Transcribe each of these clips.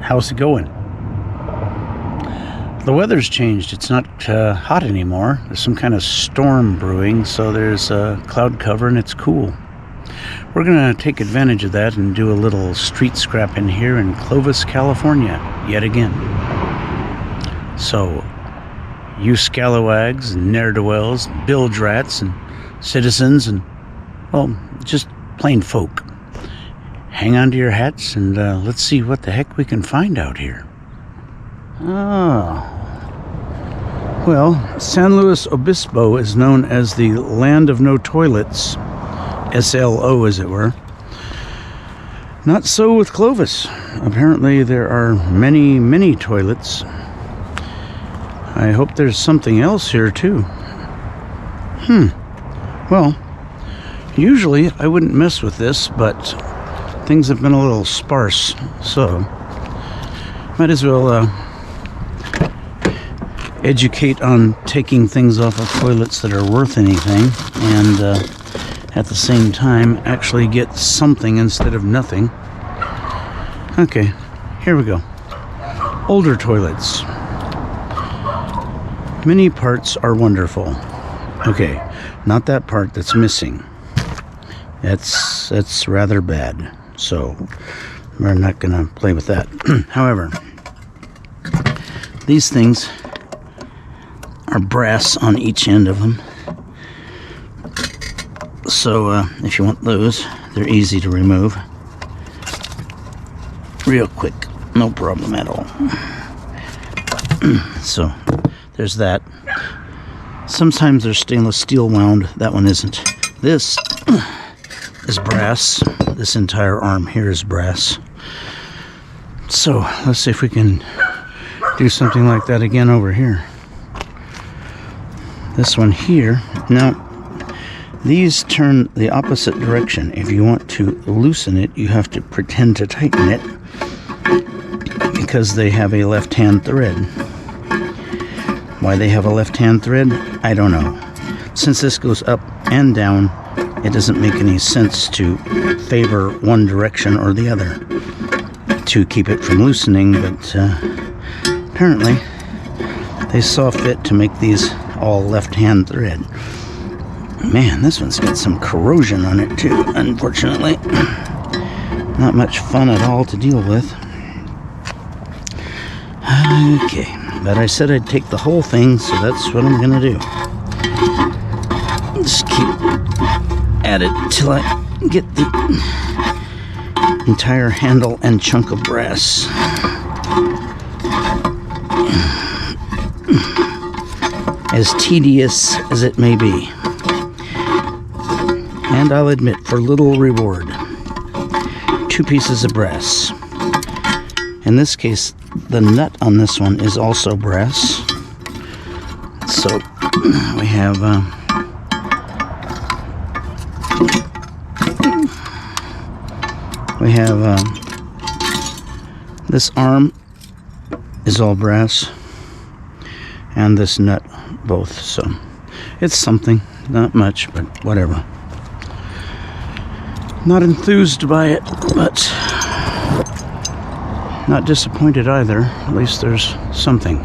How's it going? The weather's changed. It's not hot anymore. There's some kind of storm brewing, so there's cloud cover and it's cool. We're going to take advantage of that and do a little street scrap in here in Clovis, California, yet again. So, you scalawags and ne'er-do-wells, bilge rats and citizens and, well, just plain folk. Hang on to your hats and let's see what the heck we can find out here. Oh. Well, San Luis Obispo is known as the land of no toilets. SLO, as it were. Not so with Clovis. Apparently there are many, many toilets. I hope there's something else here too. Well, usually I wouldn't mess with this, but things have been a little sparse, so might as well educate on taking things off of toilets that are worth anything, and at the same time actually get something instead of nothing. Okay, here we go. Older toilets. Many parts are wonderful. Okay, not that part that's missing. That's rather bad. So we're not gonna play with that. However, these things are brass on each end of them. So if you want those, they're easy to remove. Real quick, no problem at all. So there's that. Sometimes they're stainless steel wound. That one isn't. This is brass. This entire arm here is brass. So let's see if we can do something like that again over here. This one here. Now, these turn the opposite direction. If you want to loosen it, you have to pretend to tighten it because they have a left-hand thread. Why they have a left-hand thread, I don't know. Since this goes up and down, it doesn't make any sense to favor one direction or the other to keep it from loosening, but apparently they saw fit to make these all left-hand thread. Man, this one's got some corrosion on it too, unfortunately. Not much fun at all to deal with. Okay, but I said I'd take the whole thing, so that's what I'm gonna do. Just keep at it till I get the entire handle and chunk of brass. As tedious as it may be. And I'll admit, for little reward. 2 pieces of brass. In this case, the nut on this one is also brass. So we have this arm is all brass, and this nut both. So it's something, not much, but whatever. Not enthused by it, but not disappointed either. At least there's something.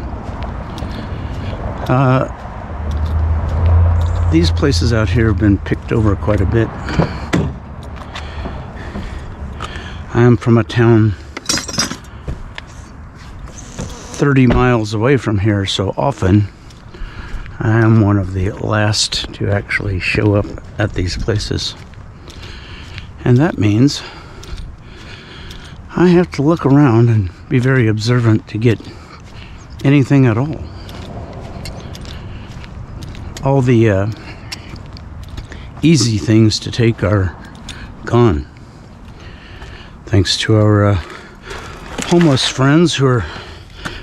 These places out here have been picked over quite a bit. I am from a town 30 miles away from here, so often I am one of the last to actually show up at these places. And that means I have to look around and be very observant to get anything at all. All the easy things to take are gone. Thanks to our homeless friends who are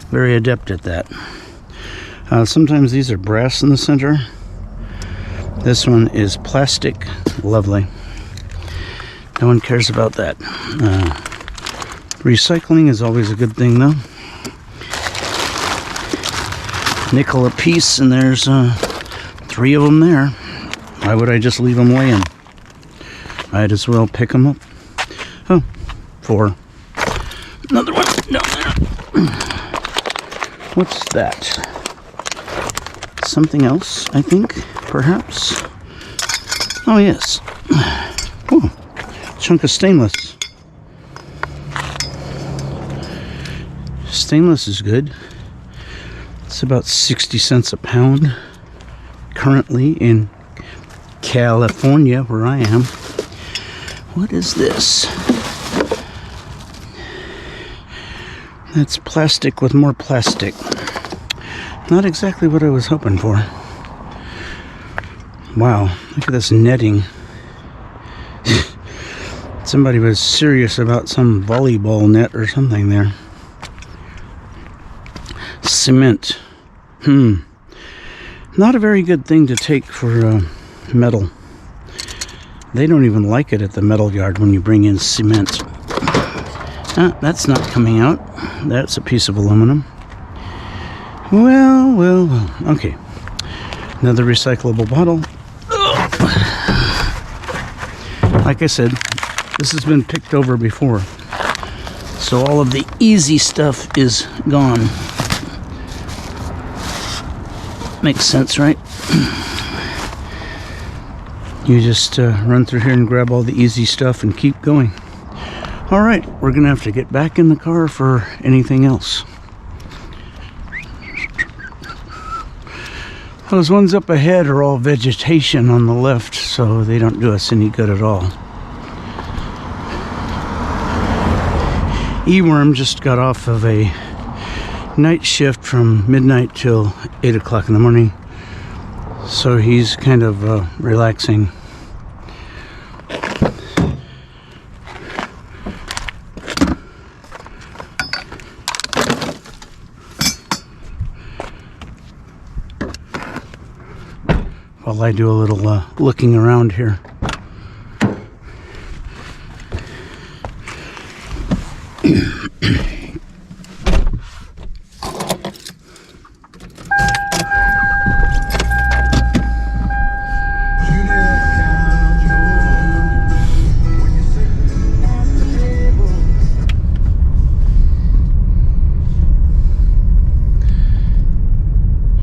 very adept at that. Sometimes these are brass in the center. This one is plastic. Lovely. No one cares about that. Recycling is always a good thing, though. Nickel a piece, and there's 3 of them there. Why would I just leave them laying? I'd as well pick them up. Oh, 4. Another one down there. What's that? Something else, I think, perhaps. Oh, yes. Oh, chunk of stainless. Stainless is good. It's about 60 cents a pound currently in California, where I am. What is this? That's plastic with more plastic. Not exactly what I was hoping for. Wow, look at this netting. Somebody was serious about some volleyball net or something there. Cement. Not a very good thing to take for metal. They don't even like it at the metal yard when you bring in cement. That's not coming out. That's a piece of aluminum. Well. Okay. Another recyclable bottle. Like I said, this has been picked over before. So all of the easy stuff is gone. Makes sense, right? You just run through here and grab all the easy stuff and keep going. All right, we're gonna have to get back in the car for anything else. Those ones up ahead are all vegetation on the left, so they don't do us any good at all. E-Worm just got off of a night shift from midnight till 8 o'clock in the morning, so he's kind of relaxing. While I do a little looking around here.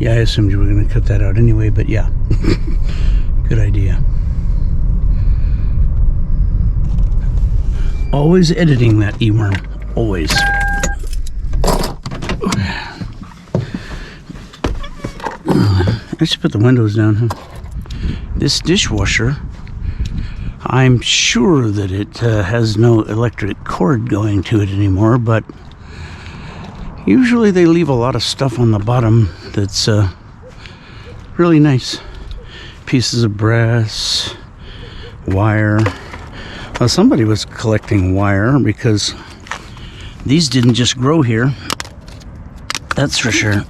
Yeah, I assumed you were going to cut that out anyway, but yeah. Good idea. Always editing that E-Worm. Always. I should put the windows down, huh? This dishwasher, I'm sure that it has no electric cord going to it anymore, but usually they leave a lot of stuff on the bottom that's really nice. Pieces of brass, wire. Well, somebody was collecting wire because these didn't just grow here. That's for sure.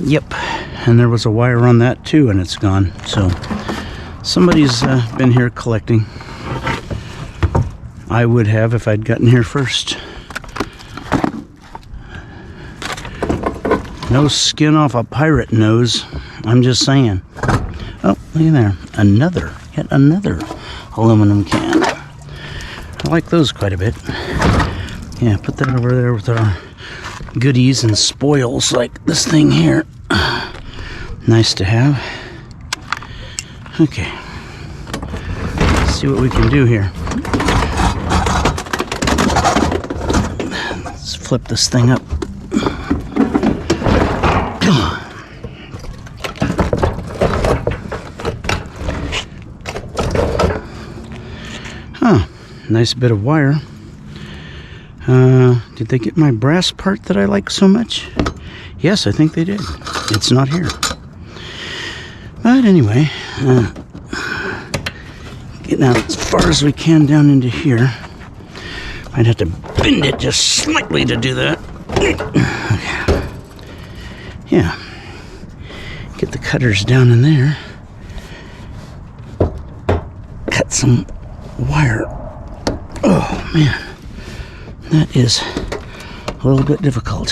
Yep, and there was a wire on that too, and it's gone. So somebody's been here collecting. I would have if I'd gotten here first. No skin off a pirate nose. I'm just saying. Oh, look at there. Yet another aluminum can. I like those quite a bit. Yeah, put that over there with our goodies and spoils like this thing here. Nice to have. Okay. Let's see what we can do here. Let's flip this thing up. Huh, nice bit of wire. Did they get my brass part that I like so much? Yes, I think they did. It's not here. But anyway, getting out as far as we can down into here. Might have to bend it just slightly to do that. Okay. Yeah. Get the cutters down in there. Cut some wire. Oh man, that is a little bit difficult.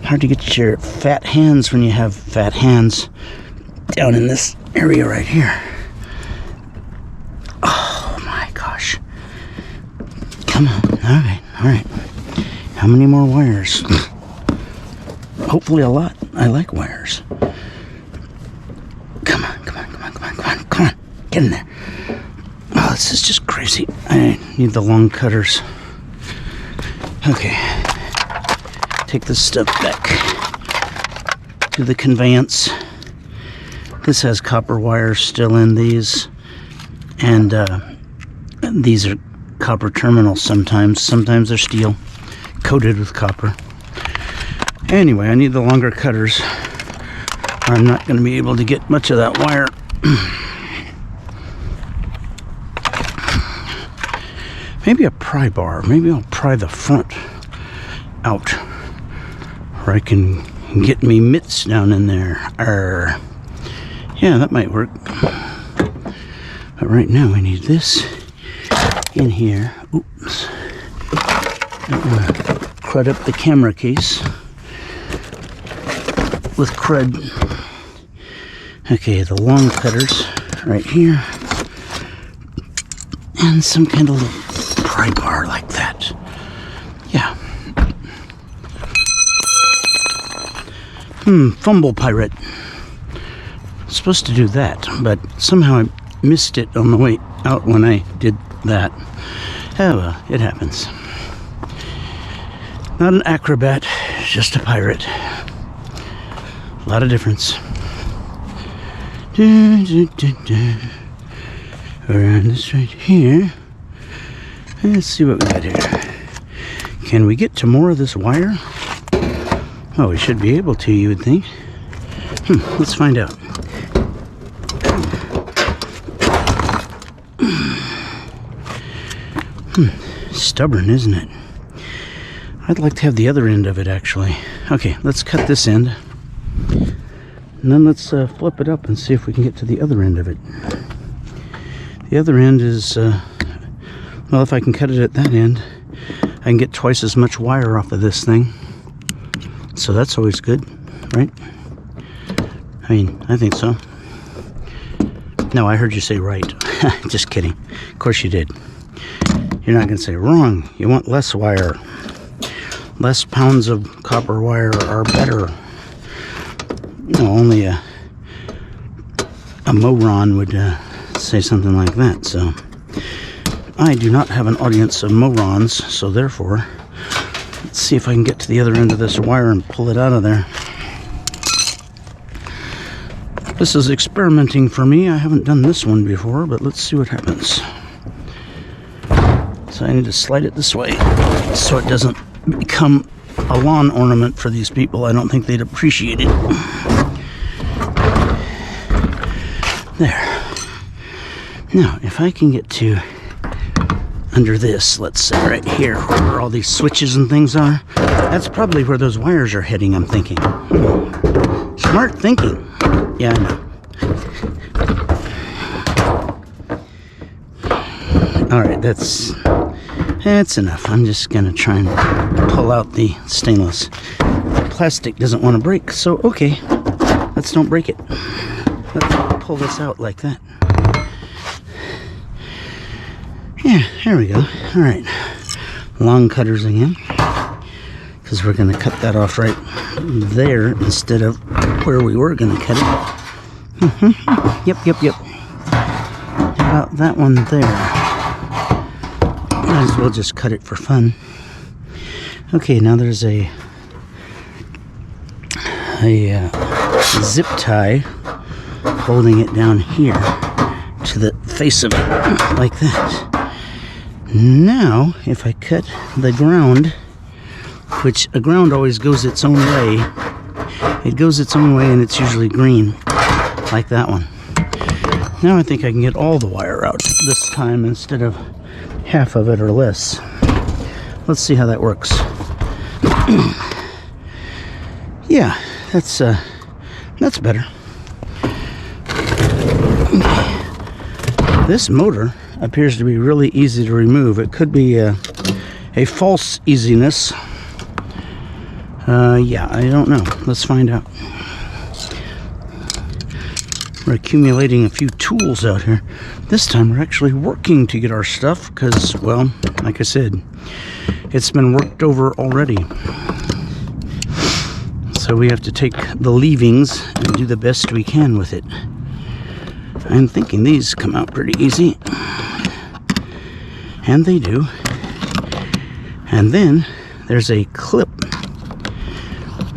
Hard to get your fat hands when you have fat hands down in this area right here. Oh my gosh. Come on. All right. How many more wires? Hopefully a lot. I like wires. Come on. Get in there. Oh, this is just crazy. I need the long cutters. Okay. Take this stuff back to the conveyance. This has copper wires still in these. And these are copper terminals sometimes. Sometimes they're steel, coated with copper. Anyway, I need the longer cutters. I'm not going to be able to get much of that wire. Maybe a pry bar. Maybe I'll pry the front out, where I can get me mitts down in there. Yeah, that might work. But right now we need this in here. Oops. I'm gonna crud up the camera case with crud. Okay, the long cutters right here. And some kind of little pry bar like that. Yeah. Fumble pirate. Supposed to do that, but somehow I missed it on the way out when I did that. Oh well, it happens. Not an acrobat, just a pirate. A lot of difference. Around this right here. Let's see what we got here. Can we get to more of this wire? Oh, we should be able to, you would think. Let's find out. Stubborn, isn't it? I'd like to have the other end of it, actually. Okay, let's cut this end. And then let's flip it up and see if we can get to the other end of it. The other end is, well, if I can cut it at that end, I can get twice as much wire off of this thing. So that's always good, right? I mean, I think so. No, I heard you say right. Just kidding. Of course you did. You're not going to say wrong. You want less wire. Less pounds of copper wire are better. No, only a moron would say something like that. So I do not have an audience of morons, so therefore let's see if I can get to the other end of this wire and pull it out of there. This is experimenting for me. I haven't done this one before, but let's see what happens. So I need to slide it this way so it doesn't become a lawn ornament for these people. I don't think they'd appreciate it. There. Now, if I can get to under this, let's say right here, where all these switches and things are, that's probably where those wires are heading, I'm thinking. Smart thinking. Yeah, I know. Alright, that's enough. I'm just gonna try and pull out the stainless. The plastic doesn't want to break, so okay, let's don't break it. Let's pull this out like that. Yeah, here we go. Alright, long cutters again, because we're gonna cut that off right there instead of where we were gonna cut it. Yep. About that one there. Might as well just cut it for fun. Okay, now there's a zip tie holding it down here to the face of it, like that. Now, if I cut the ground, which a ground always goes its own way, it goes its own way and it's usually green, like that one. Now I think I can get all the wire out this time instead of half of it or less. Let's see how that works. Yeah, that's better. This motor appears to be really easy to remove. It could be a false easiness. Yeah, I don't know. Let's find out. We're accumulating a few tools out here. This time we're actually working to get our stuff because, well, like I said, it's been worked over already. So we have to take the leavings and do the best we can with it. I'm thinking these come out pretty easy. And they do. And then there's a clip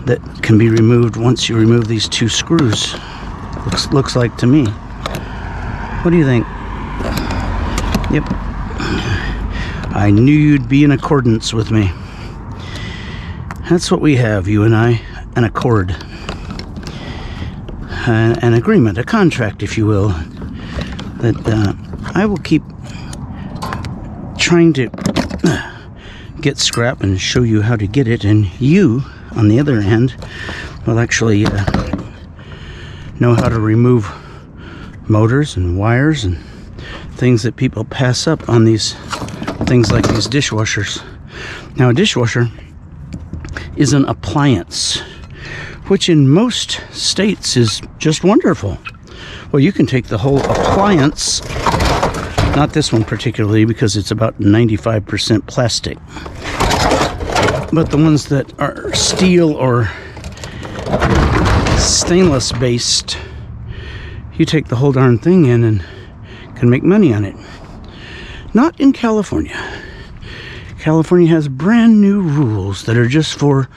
that can be removed once you remove these two screws. Looks like to me. What do you think? Yep. I knew you'd be in accordance with me. That's what we have, you and I. An accord. An agreement, a contract, if you will. That I will keep trying to get scrap and show you how to get it. And you, on the other hand, will actually know how to remove motors and wires and things that people pass up on these things like these dishwashers. Now, a dishwasher is an appliance, which in most states is just wonderful. Well, you can take the whole appliance, not this one particularly because it's about 95% plastic, but the ones that are steel or stainless based, you take the whole darn thing in and can make money on it. Not in California. California has brand new rules that are just for,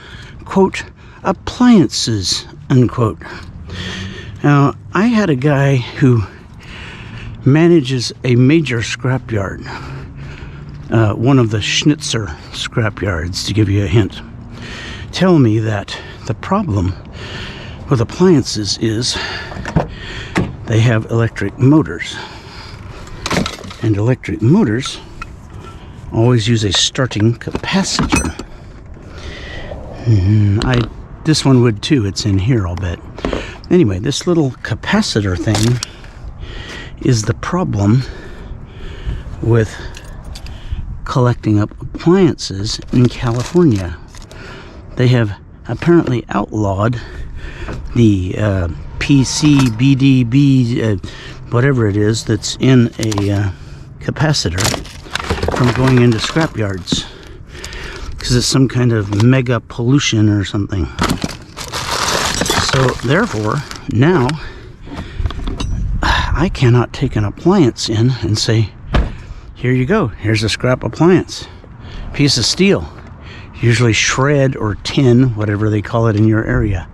quote, appliances, unquote. Now, I had a guy who manages a major scrapyard, one of the Schnitzer scrapyards, to give you a hint, tell me that the problem with appliances is they have electric motors, and electric motors always use a starting capacitor. This one would too. It's in here, I'll bet. Anyway, this little capacitor thing is the problem with collecting up appliances in California. They have apparently outlawed the PCBDB, whatever it is that's in a capacitor, from going into scrapyards because it's some kind of mega pollution or something. So therefore, now I cannot take an appliance in and say, here you go, here's a scrap appliance, piece of steel, usually shred or tin, whatever they call it in your area.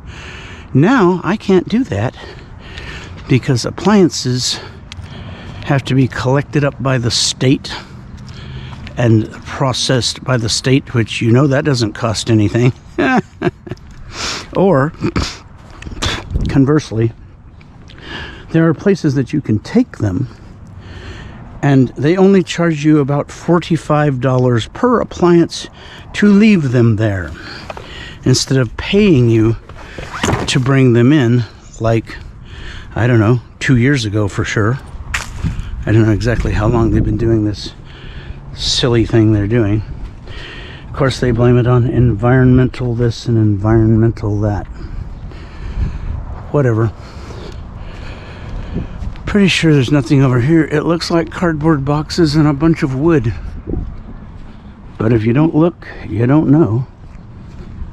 Now I can't do that because appliances have to be collected up by the state and processed by the state, which you know that doesn't cost anything. Or conversely, there are places that you can take them and they only charge you about $45 per appliance to leave them there, instead of paying you to bring them in, like, I don't know, 2 years ago for sure. I don't know exactly how long they've been doing this silly thing they're doing. Of course, they blame it on environmental this and environmental that. Whatever. Pretty sure there's nothing over here. It looks like cardboard boxes and a bunch of wood. But if you don't look, you don't know.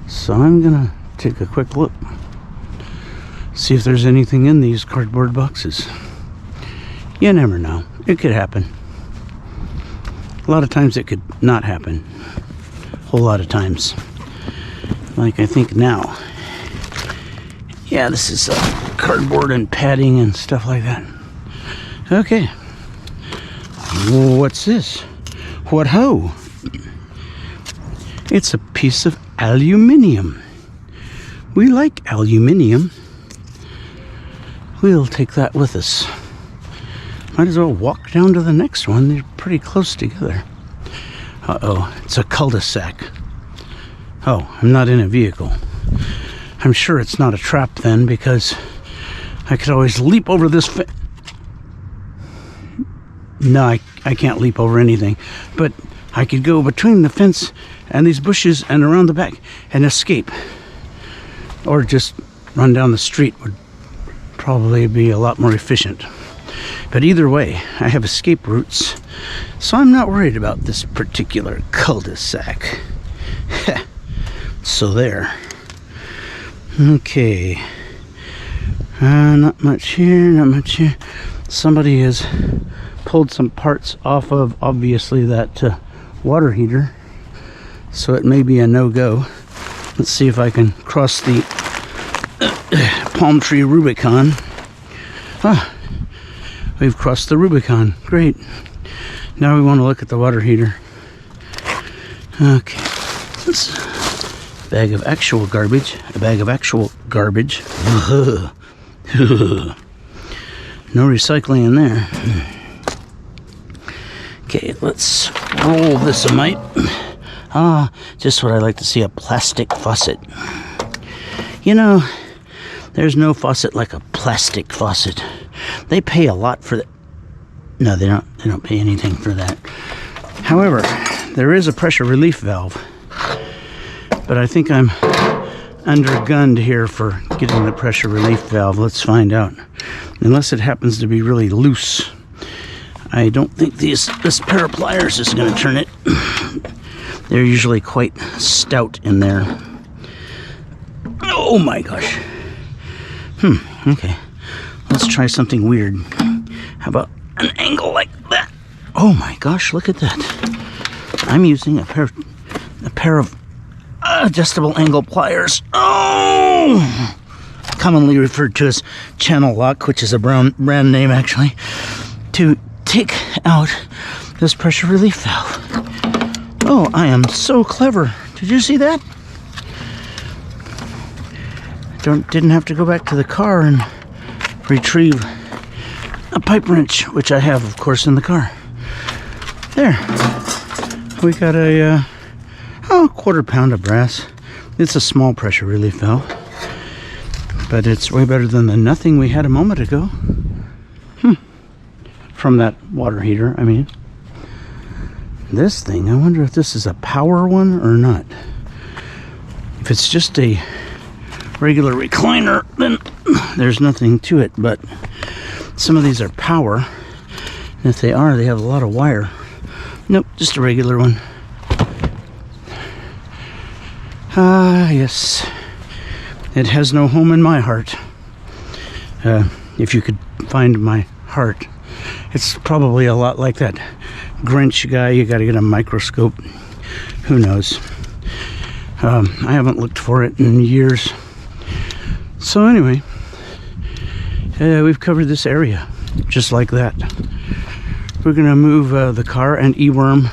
So I'm gonna take a quick look. See if there's anything in these cardboard boxes. You never know. It could happen. A lot of times it could not happen. A whole lot of times. Like I think now. Yeah, this is cardboard and padding and stuff like that. Okay. What's this? What ho? It's a piece of aluminium. We like aluminium. We'll take that with us. Might as well walk down to the next one. They're pretty close together. Uh-oh, it's a cul-de-sac. Oh, I'm not in a vehicle. I'm sure it's not a trap then, because I could always leap over this No, I can't leap over anything. But I could go between the fence and these bushes and around the back and escape. Or just run down the street would probably be a lot more efficient. But either way, I have escape routes, so I'm not worried about this particular cul-de-sac. So there. Okay. Not much here, not much here. Somebody has pulled some parts off of, obviously, that water heater, so it may be a no-go. Let's see if I can cross the palm tree Rubicon. We've crossed the Rubicon. Great. Now we want to look at the water heater. Okay. This bag of actual garbage. A bag of actual garbage. No recycling in there. Okay, let's roll this a mite. Just what I like to see, a plastic faucet. You know, there's no faucet like a plastic faucet. They pay a lot for that. No, they don't pay anything for that. However, there is a pressure relief valve. But I think I'm undergunned here for getting the pressure relief valve. Let's find out. Unless it happens to be really loose. I don't think this pair of pliers is going to turn it. They're usually quite stout in there. Oh my gosh. Okay. Let's try something weird. How about an angle like that? Oh my gosh, look at that. I'm using a pair of adjustable angle pliers. Oh! Commonly referred to as channel lock, which is a brand name actually, to take out this pressure relief valve. Oh, I am so clever. Did you see that? Didn't have to go back to the car and retrieve a pipe wrench, which I have, of course, in the car. There. We got a quarter pound of brass. It's a small pressure relief valve, but it's way better than the nothing we had a moment ago. From that water heater, I mean. This thing, I wonder if this is a power one or not. If it's just a regular recliner, then there's nothing to it, but some of these are power, and if they are, they have a lot of wire. Nope, just a regular one. Yes, it has no home in my heart. If you could find my heart, it's probably a lot like that Grinch guy. You got to get a microscope. Who knows? I haven't looked for it in years. So anyway, we've covered this area just like that. We're gonna move the car and E-worm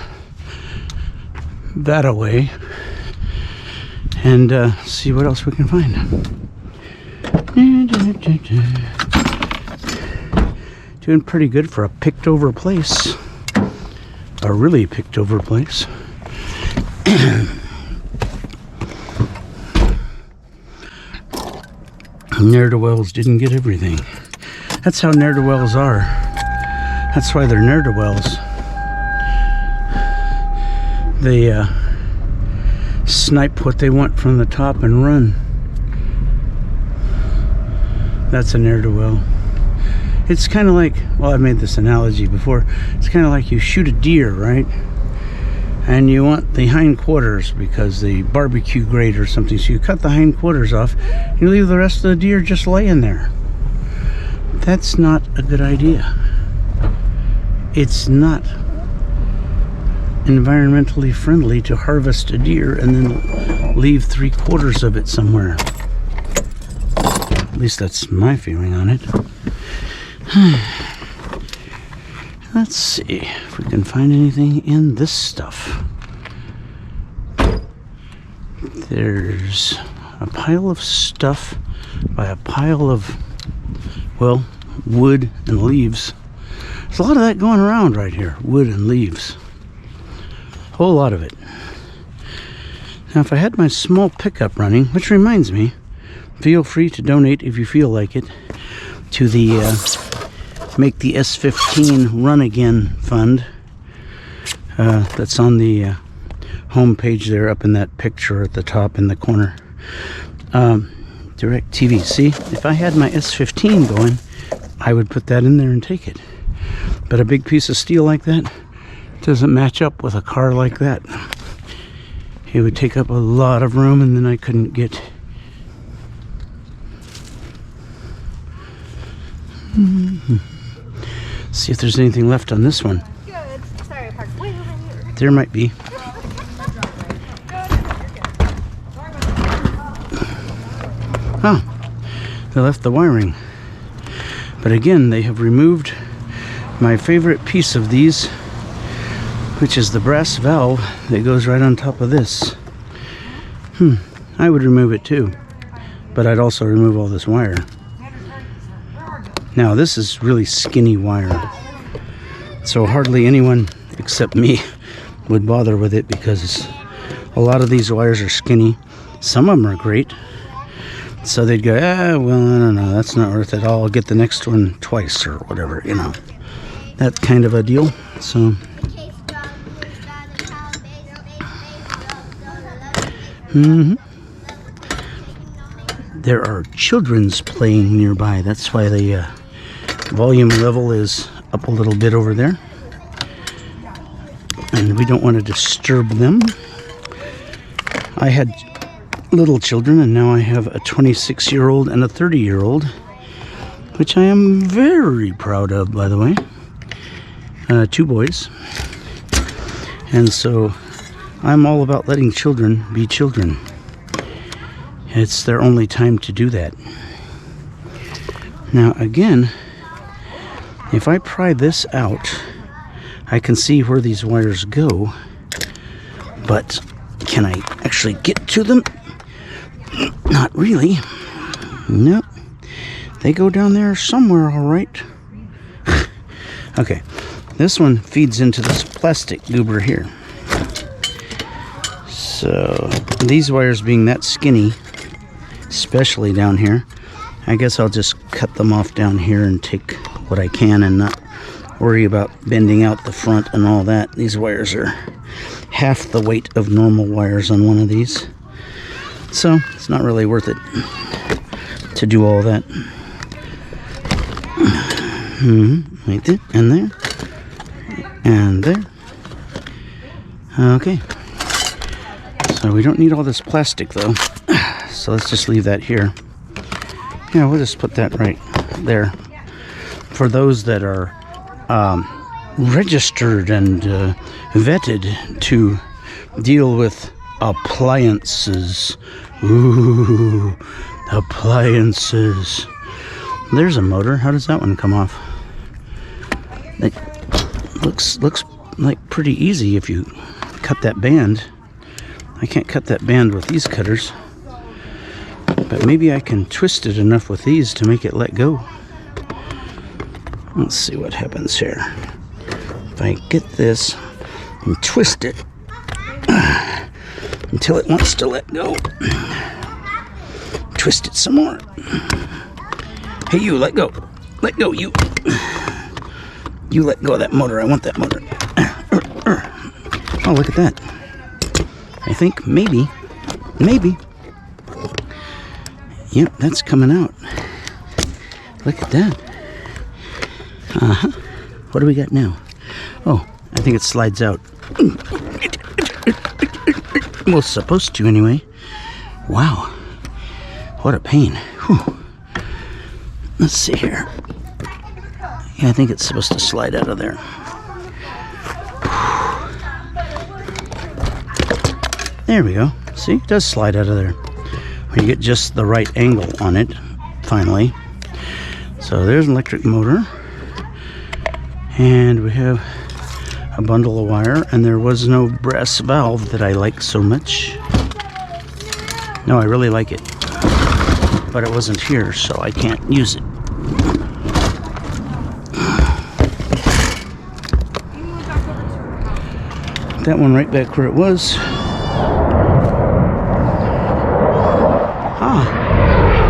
that away and see what else we can find. Doing pretty good for a picked over place. A really picked over place. Ne'er-do-wells didn't get everything. That's how ne'er-do-wells are. That's why they're ne'er-do-wells. They snipe what they want from the top and run. That's a ne'er-do-well. It's kind of like, well, I've made this analogy before. It's kind of like you shoot a deer, right? And you want the hindquarters because the barbecue grate or something. So you cut the hindquarters off. You leave the rest of the deer just laying there. That's not a good idea. It's not environmentally friendly to harvest a deer and then leave 3/4 of it somewhere. At least that's my feeling on it. Let's see if we can find anything in this stuff. There's a pile of stuff by a pile of, well, wood and leaves. There's a lot of that going around right here. Wood and leaves. A whole lot of it. Now, if I had my small pickup running, which reminds me, feel free to donate if you feel like it, to the Make the S15 Run Again Fund. That's on the home page there, up in that picture at the top in the corner. Direct TV. See, if I had my S15 going, I would put that in there and take it. But a big piece of steel like that doesn't match up with a car like that. It would take up a lot of room, and then I couldn't get... See if there's anything left on this one. Good. Sorry, I parked way over here. There might be. Oh, they left the wiring. But again, they have removed my favorite piece of these, which is the brass valve that goes right on top of this. I would remove it too, but I'd also remove all this wire. Now this is really skinny wire, so hardly anyone except me would bother with it, because a lot of these wires are skinny. Some of them are great, so they'd go, well, I don't know, that's not worth it, I'll get the next one twice or whatever, you know, that kind of a deal. So there are children's playing nearby. That's why the volume level is up a little bit over there. And we don't want to disturb them. I had little children, and now I have a 26-year-old and a 30-year-old, which I am very proud of, by the way. 2 boys. And so I'm all about letting children be children. It's their only time to do that. Now again, if I pry this out, I can see where these wires go, but can I actually get to them? Not really. Nope. They go down there somewhere, all right. Okay, this one feeds into this plastic goober here. So these wires being that skinny, especially down here, I guess I'll just cut them off down here and take what I can and not worry about bending out the front and all that. These wires are half the weight of normal wires on one of these, so it's not really worth it to do all that. Right there, and there, and there. Okay, so we don't need all this plastic though, so let's just leave that here. Yeah, we'll just put that right there. For those that are registered and vetted to deal with appliances. Ooh, appliances. There's a motor. How does that one come off? It looks like pretty easy if you cut that band. I can't cut that band with these cutters, but maybe I can twist it enough with these to make it let go. Let's see what happens here. If I get this and twist it until it wants to let go. Twist it some more. Hey, you, let go. Let go, you. You let go of that motor. I want that motor. Oh, look at that. I think maybe. Yep, that's coming out. Look at that. What do we got now? Oh, I think it slides out. Well, it's supposed to anyway. Wow. What a pain. Whew. Let's see here. Yeah, I think it's supposed to slide out of there. There we go. See, it does slide out of there. We get just the right angle on it, finally. So there's an electric motor. And we have a bundle of wire, and there was no brass valve that I like so much. No, I really like it. But it wasn't here, so I can't use it. That one right back where it was. Ah,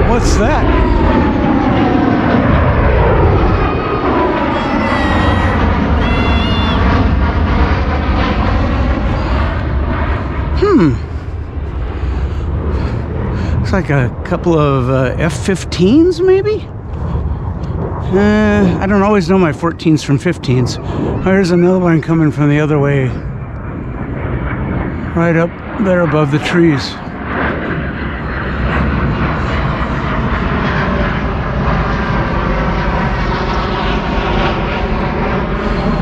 what's that? Looks like a couple of F-15s, maybe? I don't always know my 14s from 15s. There's another one coming from the other way. Right up there above the trees.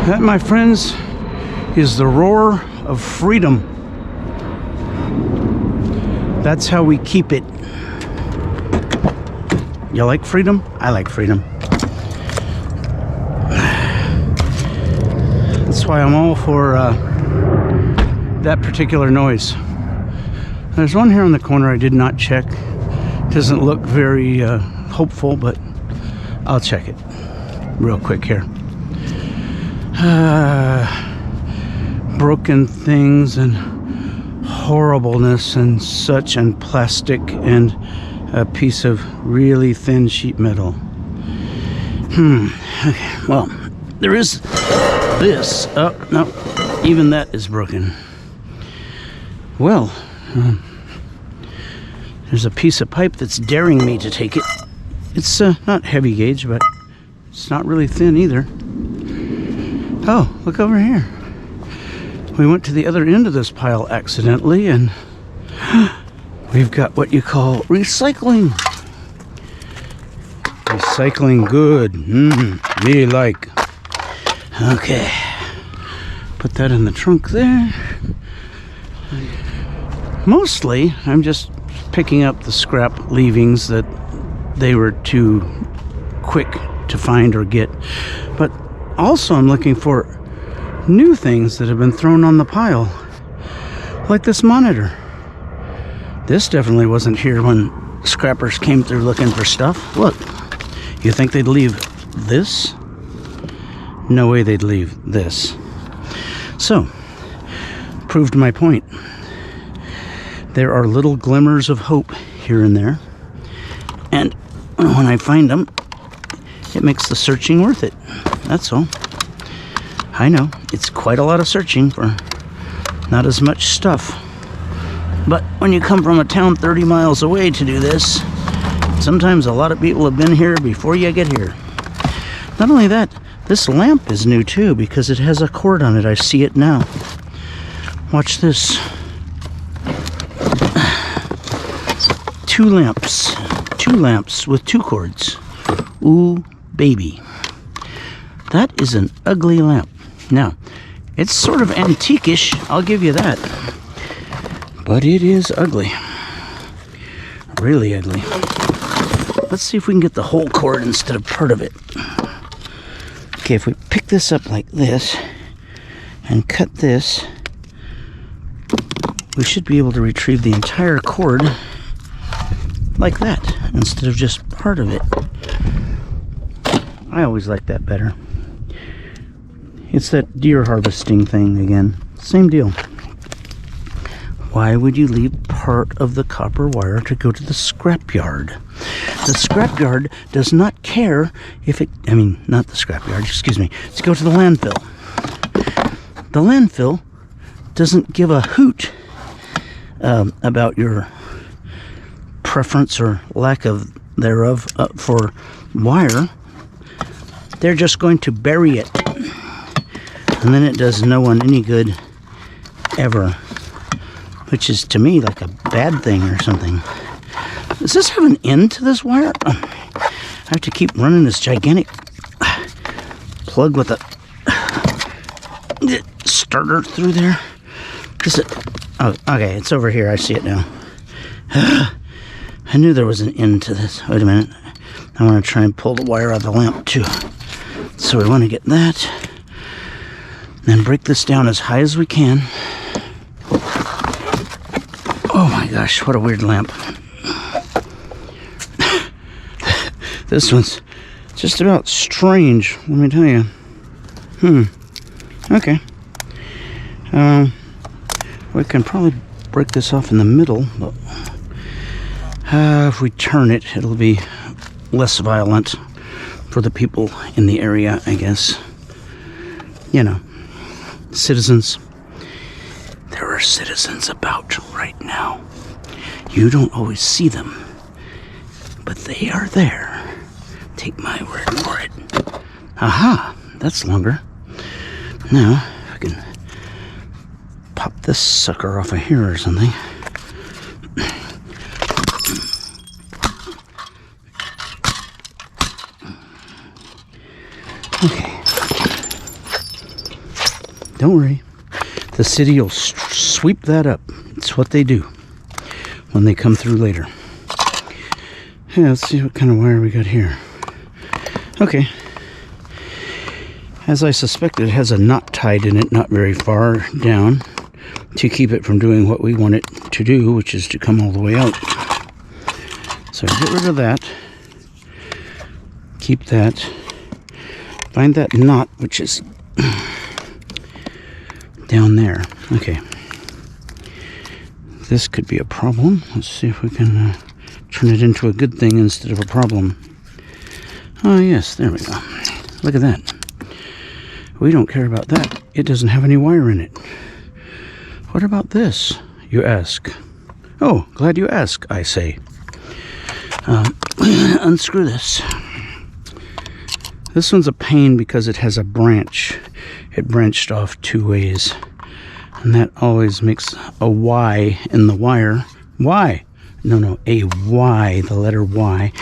That, my friends, is the roar of freedom. That's how we keep it. You like freedom? I like freedom. That's why I'm all for that particular noise. There's one here on the corner I did not check. Doesn't look very hopeful, but I'll check it real quick here. Broken things and horribleness and such, and plastic and a piece of really thin sheet metal. Okay, well, there is this. Oh, no, even that is broken. Well, there's a piece of pipe that's daring me to take it. It's not heavy gauge, but it's not really thin either. Oh, look over here. We went to the other end of this pile accidentally, and we've got what you call recycling. Recycling good. Me like. Okay. Put that in the trunk there. Mostly, I'm just picking up the scrap leavings that they were too quick to find or get. But also I'm looking for new things that have been thrown on the pile. Like this monitor. This definitely wasn't here when scrappers came through looking for stuff. Look, you think they'd leave this? No way they'd leave this. So, proved my point. There are little glimmers of hope here and there. And when I find them, it makes the searching worth it. That's all. I know, it's quite a lot of searching for not as much stuff. But when you come from a town 30 miles away to do this, sometimes a lot of people have been here before you get here. Not only that, this lamp is new too, because it has a cord on it. I see it now. Watch this. 2 lamps. 2 lamps with 2 cords. Ooh, baby. That is an ugly lamp. Now, it's sort of antique-ish, I'll give you that. But it is ugly. Really ugly. Let's see if we can get the whole cord instead of part of it. Okay, if we pick this up like this and cut this, we should be able to retrieve the entire cord like that instead of just part of it. I always like that better. It's that deer harvesting thing again. Same deal. Why would you leave part of the copper wire to go to the scrapyard? The scrapyard does not care if it... I mean, not the scrapyard, excuse me. To go to the landfill. The landfill doesn't give a hoot about your preference or lack of thereof for wire. They're just going to bury it. And then it does no one any good ever. Which is, to me, like a bad thing or something. Does this have an end to this wire? I have to keep running this gigantic plug with a starter through there. Is it? Oh, okay, it's over here. I see it now. I knew there was an end to this. Wait a minute. I want to try and pull the wire out of the lamp, too. So we want to get that. Then break this down as high as we can. Oh my gosh, what a weird lamp. This one's just about strange, let me tell you. Okay. We can probably break this off in the middle, but if we turn it, it'll be less violent for the people in the area, I guess. You know, citizens. There are citizens about right now. You don't always see them, but they are there. Take my word for it. Aha, that's longer. Now, if I can pop this sucker off of here or something. Okay. Don't worry. The city will sweep that up. It's what they do when they come through later. Yeah, let's see what kind of wire we got here. Okay. As I suspected, it has a knot tied in it, not very far down, to keep it from doing what we want it to do, which is to come all the way out. So get rid of that. Keep that. Find that knot, which is down there. Okay. This could be a problem. Let's see if we can turn it into a good thing instead of a problem. Oh, yes, there we go. Look at that. We don't care about that. It doesn't have any wire in it. What about this, you ask? Oh, glad you ask, I say. Unscrew this. This one's a pain because it has a branch. It branched off two ways. And that always makes a Y in the wire. Y! No, a Y, the letter Y,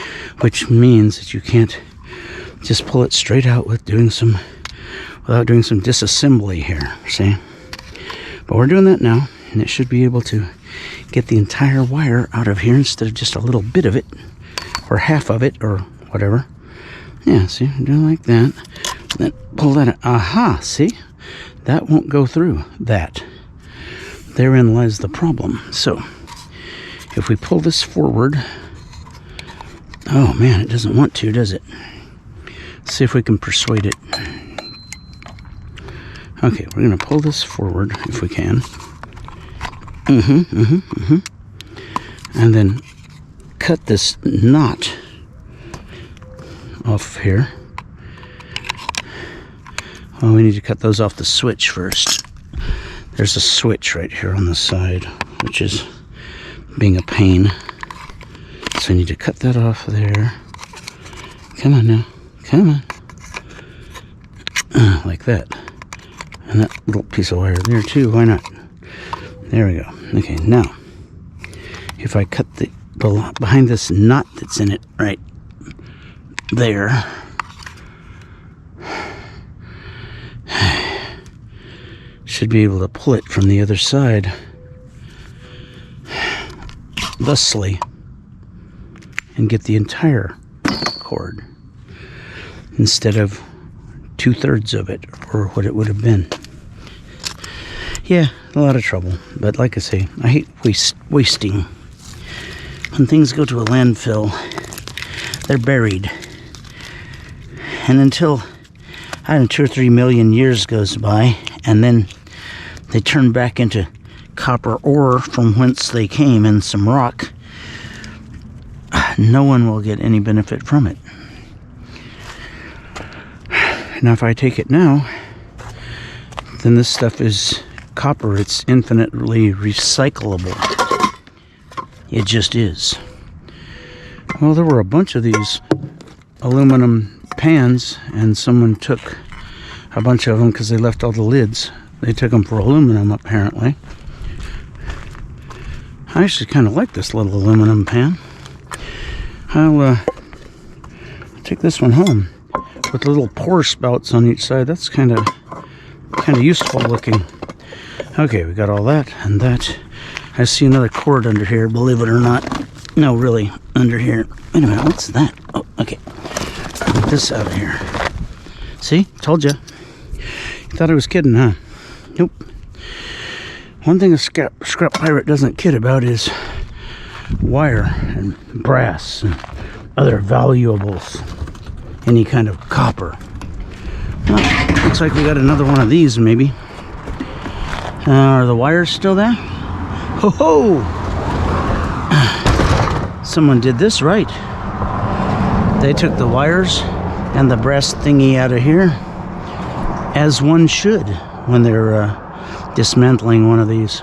which means that you can't just pull it straight out without doing some disassembly here, see? But we're doing that now, and it should be able to get the entire wire out of here instead of just a little bit of it, or half of it, or whatever. Yeah, see, do it like that. Then pull that out. Aha, see? That won't go through that. Therein lies the problem. So, if we pull this forward, oh man, it doesn't want to, does it? Let's see if we can persuade it. Okay, we're going to pull this forward if we can. And then cut this knot off here. Oh, we need to cut those off the switch first. There's a switch right here on the side, which is being a pain. So I need to cut that off there. Come on now. Come on. Like that. And that little piece of wire there too. Why not? There we go. Okay, now, if I cut the behind this knot that's in it right there, should be able to pull it from the other side thusly and get the entire cord instead of 2/3 of it, or what it would have been. Yeah, a lot of trouble, but like I say, I hate wasting. When things go to a landfill, they're buried, and until 2 or 3 million years goes by, and then they turn back into copper ore from whence they came in some rock, no one will get any benefit from it. Now if I take it now, then this stuff is copper. It's infinitely recyclable. It just is. Well, there were a bunch of these aluminum pans, and someone took a bunch of them because they left all the lids. They took them for aluminum, apparently. I actually kind of like this little aluminum pan. I'll take this one home with little pour spouts on each side. That's kind of useful looking. Okay, we got all that and that. I see another cord under here, believe it or not. No, really, under here. Wait a minute, what's that? Oh, okay. Get this out of here. See? Told you. You thought I was kidding, huh? Nope. One thing a scrap pirate doesn't kid about is wire and brass and other valuables. Any kind of copper. Well, looks like we got another one of these, maybe. Are the wires still there? Ho ho! Someone did this right. They took the wires and the brass thingy out of here, as one should when they're dismantling one of these.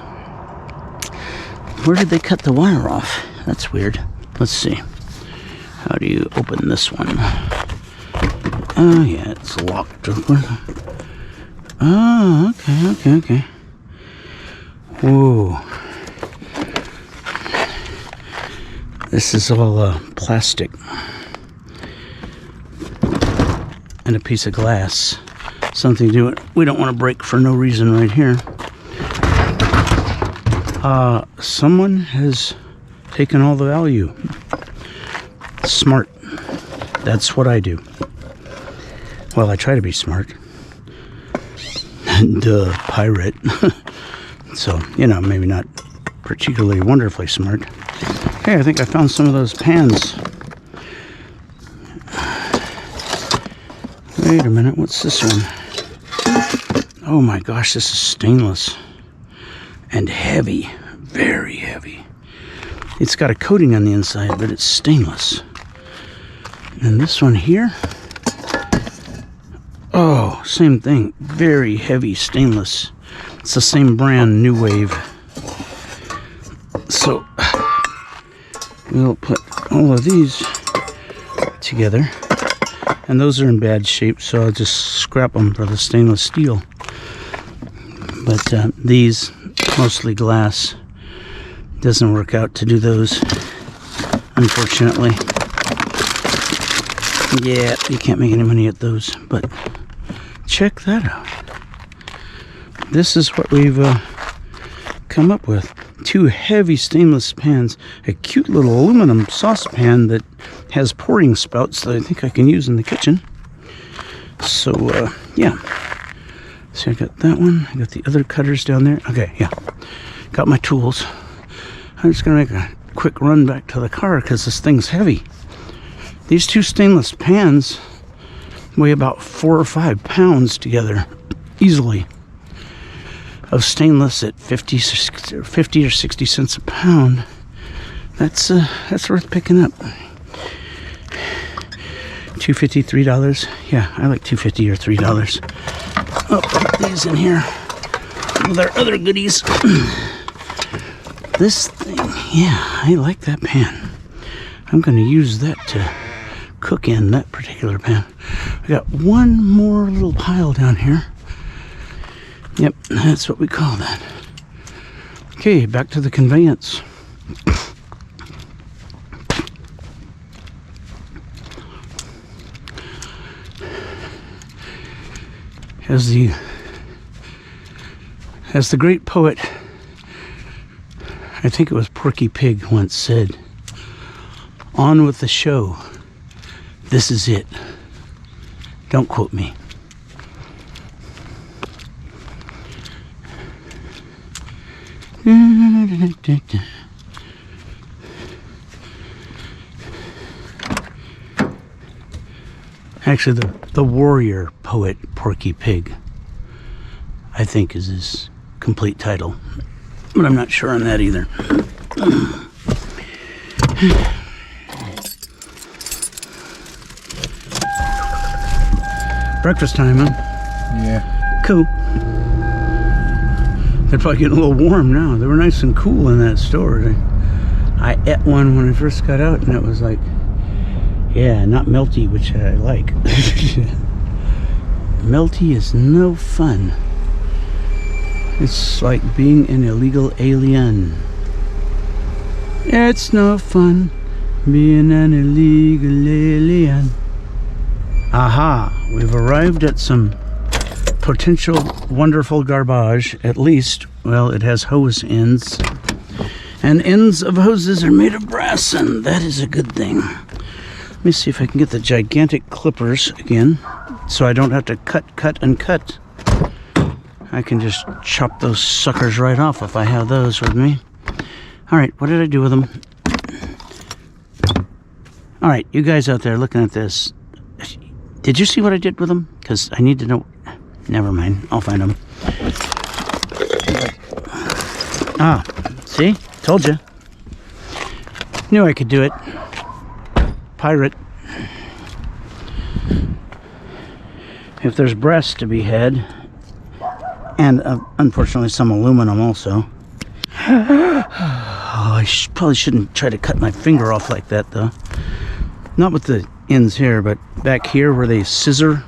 Where did they cut the wire off? That's weird. Let's see. How do you open this one? Oh, yeah, it's locked open. Oh, okay. Whoa. This is all plastic. And a piece of glass. Something to do it. We don't want to break for no reason right here. Someone has taken all the value. Smart. That's what I do. Well, I try to be smart. Duh, pirate. So, you know, maybe not particularly wonderfully smart. Hey, I think I found some of those pans. Wait a minute, what's this one? Oh my gosh, this is stainless. And heavy. Very heavy. It's got a coating on the inside, but it's stainless. And this one here, oh, same thing. Very heavy stainless. It's the same brand, New Wave. So we'll put all of these together. And those are in bad shape, so I'll just scrap them for the stainless steel. But these, mostly glass, doesn't work out to do those, unfortunately. Yeah, you can't make any money at those, but check that out. This is what we've come up with. 2 heavy stainless pans, a cute little aluminum saucepan that has pouring spouts that I think I can use in the kitchen. So, yeah. So I got that one. I got the other cutters down there. Okay, yeah. Got my tools. I'm just going to make a quick run back to the car because this thing's heavy. These 2 stainless pans weigh about 4 or 5 pounds together, easily. Of stainless at 50 or 60 cents a pound. That's worth picking up. $2.50, $3. Yeah, I like $2.50 or $3. Oh, put these in here with our other goodies. This thing, yeah, I like that pan. I'm going to use that to cook in, that particular pan. I got one more little pile down here. Yep, that's what we call that. Okay, back to the conveyance. As the great poet, I think it was Porky Pig, once said, "On with the show. This is it." Don't quote me. Actually, the warrior poet Porky Pig, I think, is his complete title, but I'm not sure on that either. Breakfast time, huh? Yeah. Cool. They're probably getting a little warm now. They were nice and cool in that store. I ate one when I first got out, and it was like, yeah, not melty, which I like. Melty is no fun. It's like being an illegal alien. It's no fun being an illegal alien. Aha, we've arrived at some potential wonderful garbage. At least, well, it has hose ends. And ends of hoses are made of brass, and that is a good thing. Let me see if I can get the gigantic clippers again, so I don't have to cut. I can just chop those suckers right off if I have those with me. All right, what did I do with them? All right, you guys out there looking at this, did you see what I did with them? Because I need to know. Never mind, I'll find them. Ah, see? Told you. Knew I could do it. Pirate. If there's brass to be had, and unfortunately some aluminum also. Oh, I probably shouldn't try to cut my finger off like that, though. Not with the ends here, but back here where they scissor.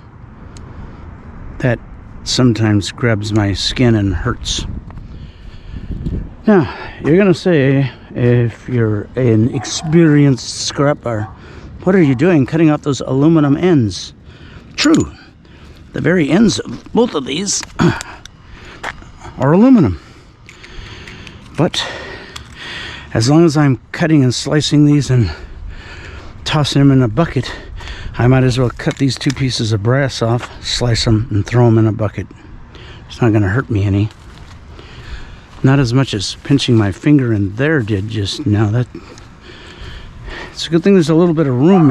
That sometimes grabs my skin and hurts. Now, you're gonna say, if you're an experienced scrapper, what are you doing cutting off those aluminum ends? True, the very ends of both of these are aluminum. But as long as I'm cutting and slicing these and tossing them in a bucket, I might as well cut these two pieces of brass off, slice them, and throw them in a bucket. It's not going to hurt me any. Not as much as pinching my finger in there did just now. That it's a good thing there's a little bit of room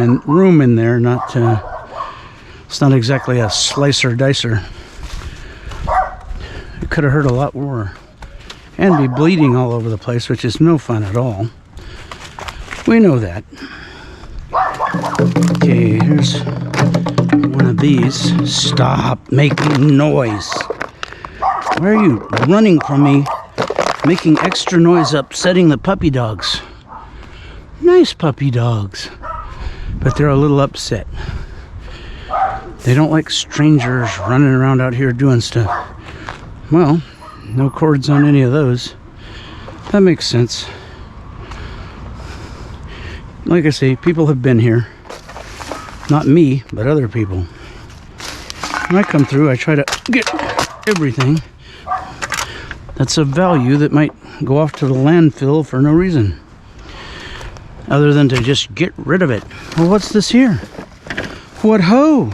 in there. It's not exactly a slicer dicer. It could have hurt a lot more, and be bleeding all over the place, which is no fun at all. We know that. Okay, here's one of these. Stop making noise. Why are you running from me? Making extra noise, upsetting the puppy dogs. Nice puppy dogs, but they're a little upset. They don't like strangers running around out here doing stuff. Well, no cords on any of those. That makes sense. Like I say, people have been here. Not me, but other people. When I come through, I try to get everything that's of value that might go off to the landfill for no reason, other than to just get rid of it. Well, what's this here? What ho?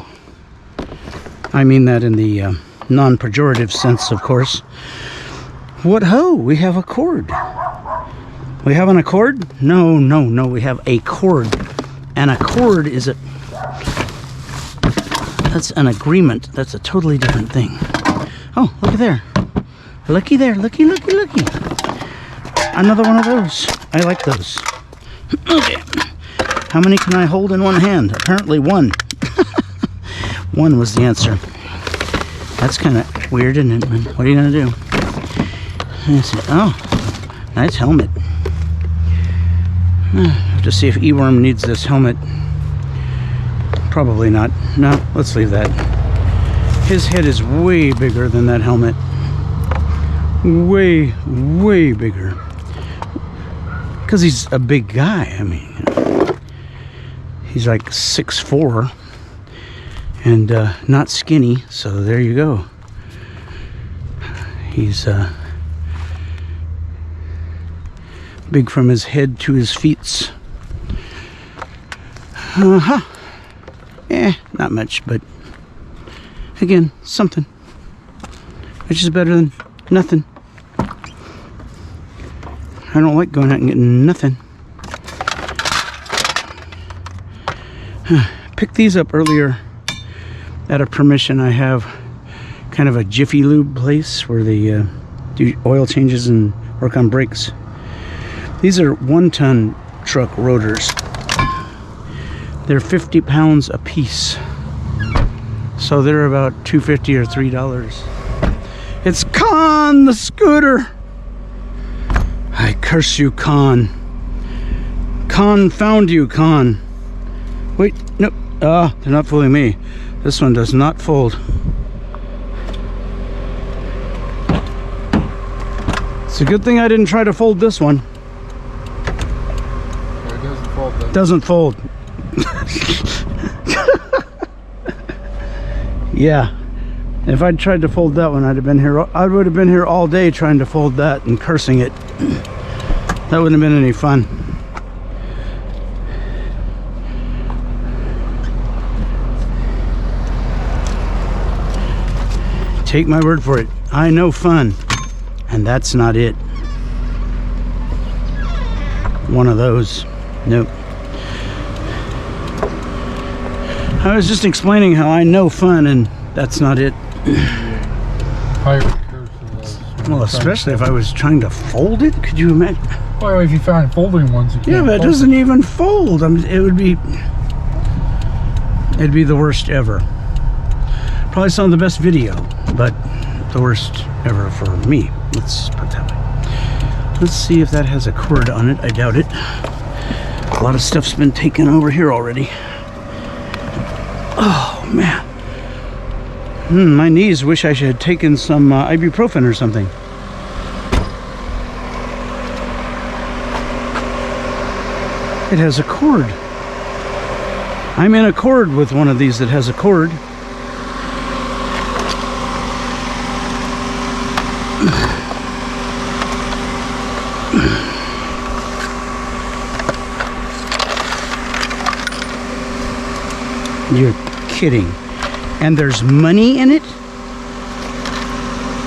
I mean that in the non-pejorative sense, of course. What ho? We have a cord. We have an accord? No, we have a cord. An accord is that's an agreement. That's a totally different thing. Oh, look at there. Looky there, looky. Another one of those. I like those. Okay. How many can I hold in one hand? Apparently one. One was the answer. That's kind of weird, isn't it? What are you going to do? Oh, nice helmet. I have to see if Eworm needs this helmet. Probably not. No, let's leave that. His head is way bigger than that helmet. Way bigger. Because he's a big guy. I mean, he's like 6'4", and not skinny, so there you go. He's big from his head to his feet. Not much, but again, something. Which is better than nothing. I don't like going out and getting nothing. Picked these up earlier at a permission. I have kind of a Jiffy Lube place where they do oil changes and work on brakes. These are 1-ton truck rotors. They're 50 pounds a piece. So they're about $2.50 or $3. It's Con the scooter. I curse you, Con. Confound you, Con. Wait, no. They're not fooling me. This one does not fold. It's a good thing I didn't try to fold this one. It doesn't fold, though. Doesn't fold. Yeah. If I'd tried to fold that one, I would have been here all day trying to fold that and cursing it. That wouldn't have been any fun. Take my word for it. I know fun. And that's not it. One of those. Nope. I was just explaining how I know fun, and that's not it. Well, especially if I was trying to fold it. Could you imagine? Well, if you found folding ones, you can't. Yeah, but it doesn't even fold. I mean, it'd be the worst ever. Probably some of the best video, but the worst ever for me. Let's put it that way. Let's see if that has a cord on it. I doubt it. A lot of stuff's been taken over here already. Oh, man. My knees wish I should have taken some ibuprofen or something. It has a cord. I'm in a cord with one of these that has a cord. You're kidding. And there's money in it?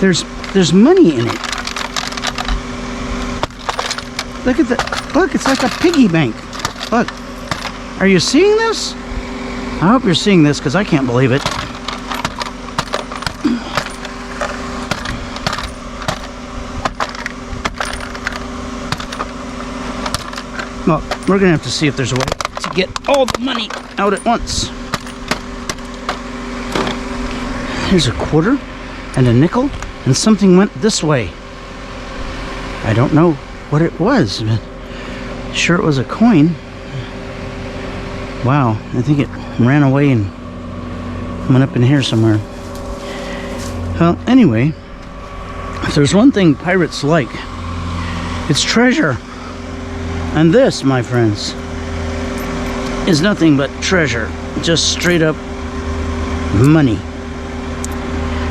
There's money in it. Look at that. Look, it's like a piggy bank. Look. Are you seeing this? I hope you're seeing this because I can't believe it. Well, we're gonna have to see if there's a way to get all the money out at once. Here's a quarter and a nickel, and something went this way. I don't know what it was, but sure it was a coin. Wow, I think it ran away and went up in here somewhere. Well, anyway, if there's one thing pirates like, it's treasure. And this, my friends, is nothing but treasure. Just straight up money.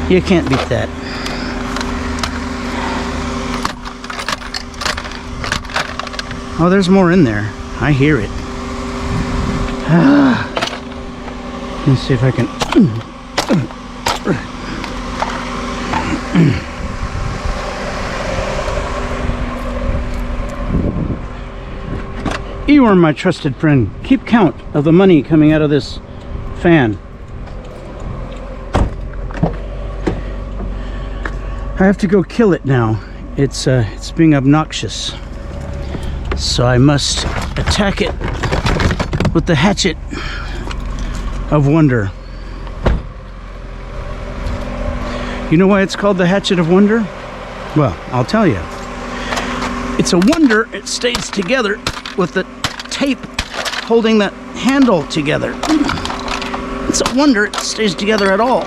You can't beat that. Oh, there's more in there. I hear it. Let's see if I can. Eeyore, my trusted friend, keep count of the money coming out of this fan. I have to go kill it now. It's being obnoxious. So I must attack it with the hatchet of wonder. You know why it's called the hatchet of wonder? Well, I'll tell you. It's a wonder it stays together with the tape holding that handle together. It's a wonder it stays together at all.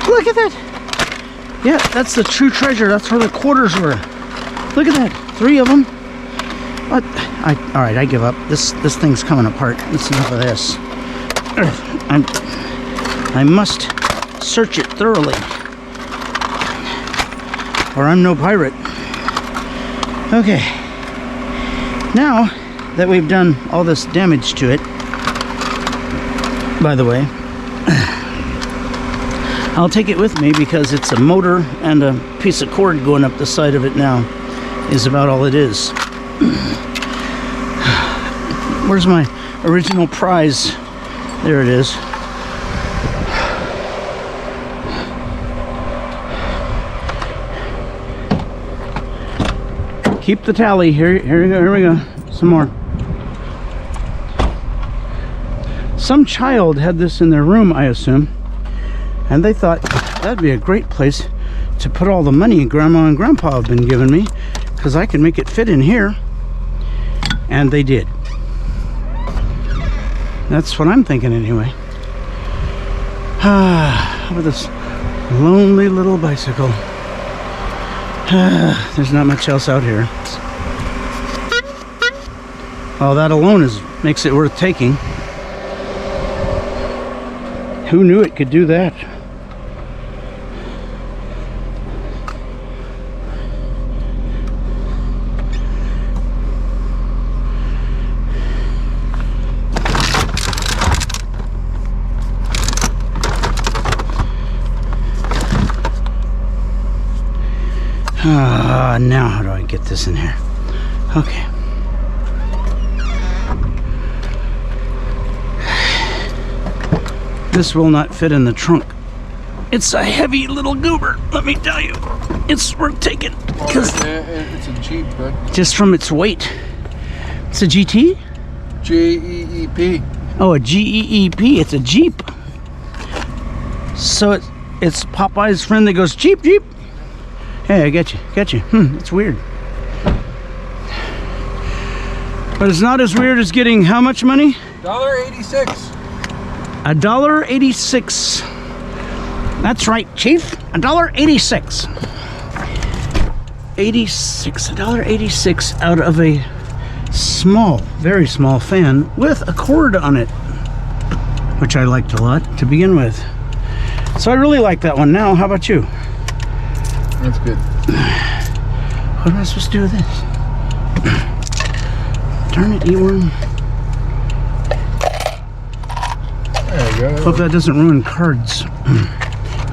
Look at that. Yeah, that's the true treasure. That's where the quarters were. Look at that. 3 of them. What? All right, I give up. This thing's coming apart. That's enough of this. I must search it thoroughly, or I'm no pirate. Okay. Now that we've done all this damage to it, by the way, I'll take it with me because it's a motor and a piece of cord going up the side of it now is about all it is. Where's my original prize? There it is. Keep the tally. Here we go. Some more. Some child had this in their room, I assume, and they thought that'd be a great place to put all the money Grandma and Grandpa have been giving me, because I can make it fit in here. And they did. That's what I'm thinking anyway. With this lonely little bicycle. There's not much else out here. Oh, that alone makes it worth taking. Who knew it could do that? Now how do I get this in here? Okay. This will not fit in the trunk. It's a heavy little goober, let me tell you. It's worth taking. It's a Jeep, bud. Just from its weight. It's a GT? Jeep. Oh, a G-E-E-P. It's a Jeep. So it's Popeye's friend that goes, Jeep, Jeep. Hey, I get you. It's weird. But it's not as weird as getting how much money? $1.86. $1.86. That's right, Chief. $1.86. $1.86 out of a small, very small fan with a cord on it, which I liked a lot to begin with. So I really like that one. Now, how about you? That's good. What am I supposed to do with this? Darn it, earworm. There you go. Hope that doesn't ruin cards.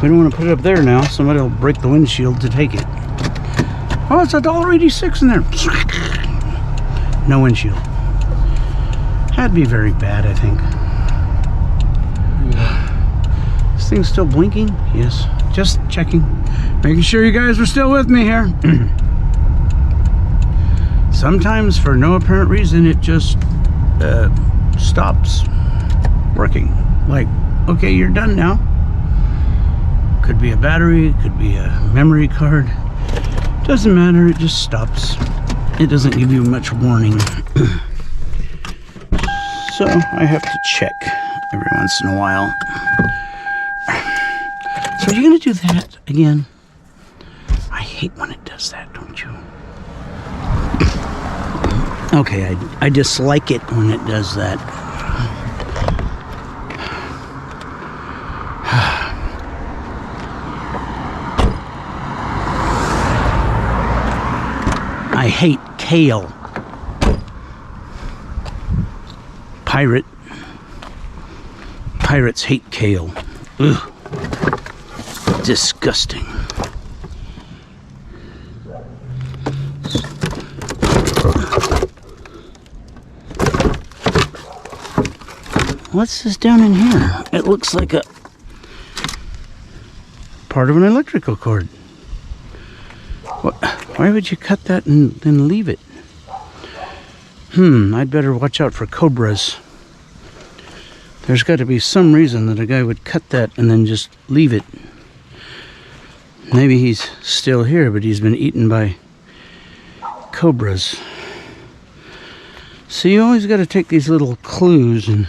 We don't want to put it up there now. Somebody will break the windshield to take it. Oh, it's $1.86 in there. No windshield. That'd be very bad, I think. Yeah. This thing's still blinking? Yes. Just checking. Making sure you guys are still with me here. Sometimes, for no apparent reason, it just stops working. Like, okay, you're done now. Could be a battery, could be a memory card. Doesn't matter, it just stops. It doesn't give you much warning. So I have to check every once in a while. So are you gonna do that again? I hate when it does that, don't you? Okay, I dislike it when it does that. I hate kale. Pirates hate kale. Ugh. Disgusting. What's this down in here? It looks like a part of an electrical cord. Why would you cut that and then leave it? I'd better watch out for cobras. There's got to be some reason that a guy would cut that and then just leave it. Maybe he's still here, but he's been eaten by cobras. So you always got to take these little clues and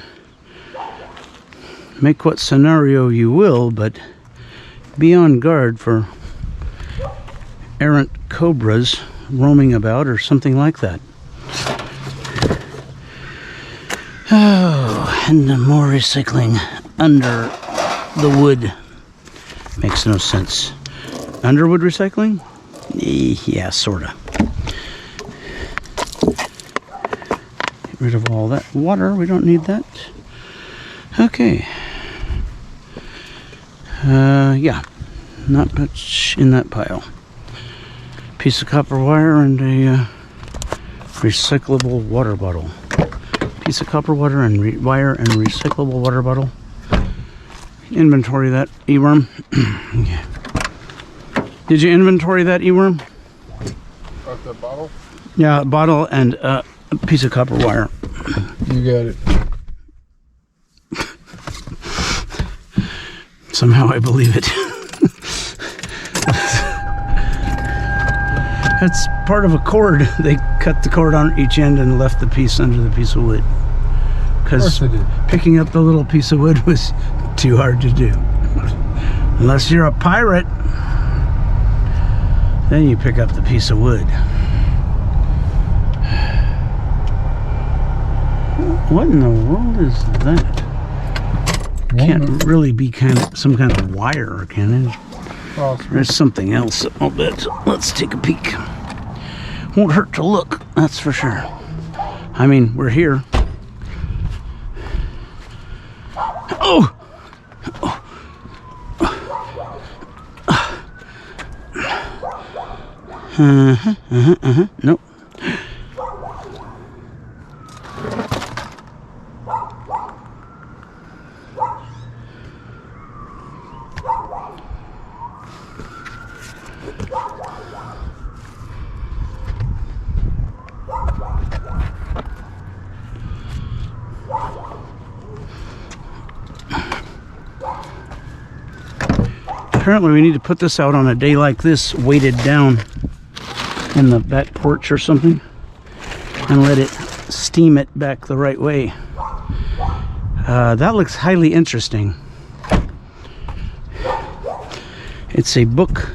make what scenario you will, but be on guard for errant cobras roaming about or something like that. Oh, and more recycling under the wood. Makes no sense. Underwood recycling? Yeah, sorta. Get rid of all that water. We don't need that. Okay. Yeah. Not much in that pile. Piece of copper wire and a recyclable water bottle. Piece of copper wire and recyclable water bottle. Inventory that, eworm. Yeah. Did you inventory that, eworm? Got the bottle? Yeah, a bottle and a piece of copper wire. You got it. Somehow I believe it. That's part of a cord. They cut the cord on each end and left the piece under the piece of wood. Because picking up the little piece of wood was too hard to do. Unless you're a pirate, then you pick up the piece of wood. What in the world is that? Can't really be some kind of wire, can it? Awesome. There's something else, I'll bet. Let's take a peek. Won't hurt to look, that's for sure. I mean, we're here. Oh! Nope. Apparently we need to put this out on a day like this, weighted down in the back porch or something, and let it steam it back the right way. That looks highly interesting. It's a book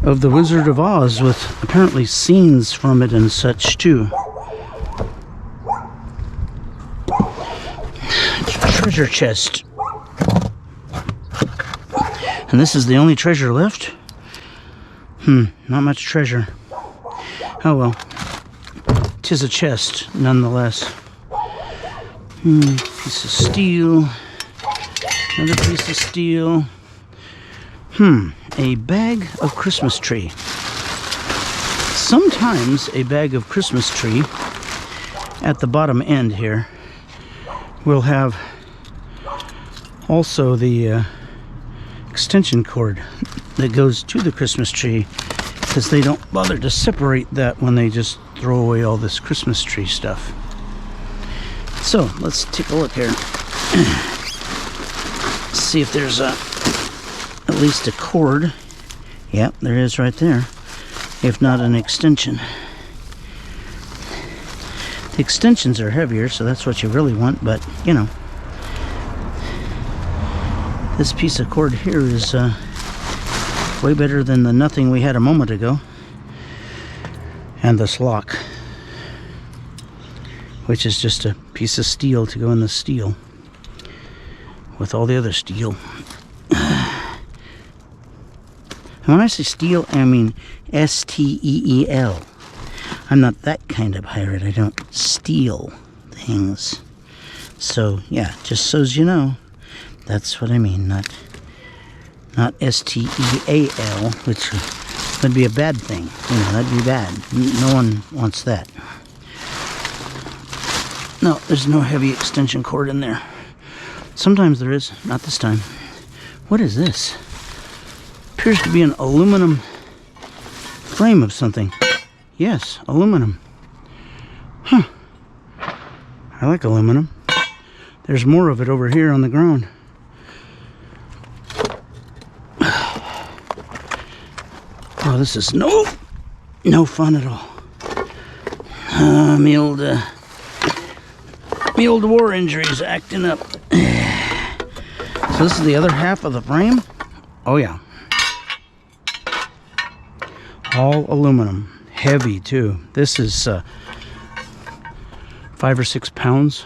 of the Wizard of Oz with apparently scenes from it and such too. Treasure chest. And this is the only treasure left? Not much treasure. Oh well. 'Tis a chest, nonetheless. Piece of steel. Another piece of steel. A bag of Christmas tree. Sometimes a bag of Christmas tree at the bottom end here will have also the extension cord that goes to the Christmas tree, because they don't bother to separate that when they just throw away all this Christmas tree stuff. So let's take a look here. See if there's at least a cord. Yep, there is right there, if not an extension. The extensions are heavier, so that's what you really want, but you know, this piece of cord here is way better than the nothing we had a moment ago. And this lock, which is just a piece of steel to go in the steel with all the other steel. And when I say steel, I mean S-T-E-E-L. I'm not that kind of pirate. I don't steal things. So yeah, just so as you know, that's what I mean. Not S-T-E-A-L, which would be a bad thing. You know, that'd be bad. No one wants that. No, there's no heavy extension cord in there. Sometimes there is, not this time. What is this? Appears to be an aluminum frame of something. Yes, aluminum. Huh. I like aluminum. There's more of it over here on the ground. Oh, this is no fun at all. My old war injuries acting up. So this is the other half of the frame? Oh yeah. All aluminum. Heavy too. This is 5 or 6 pounds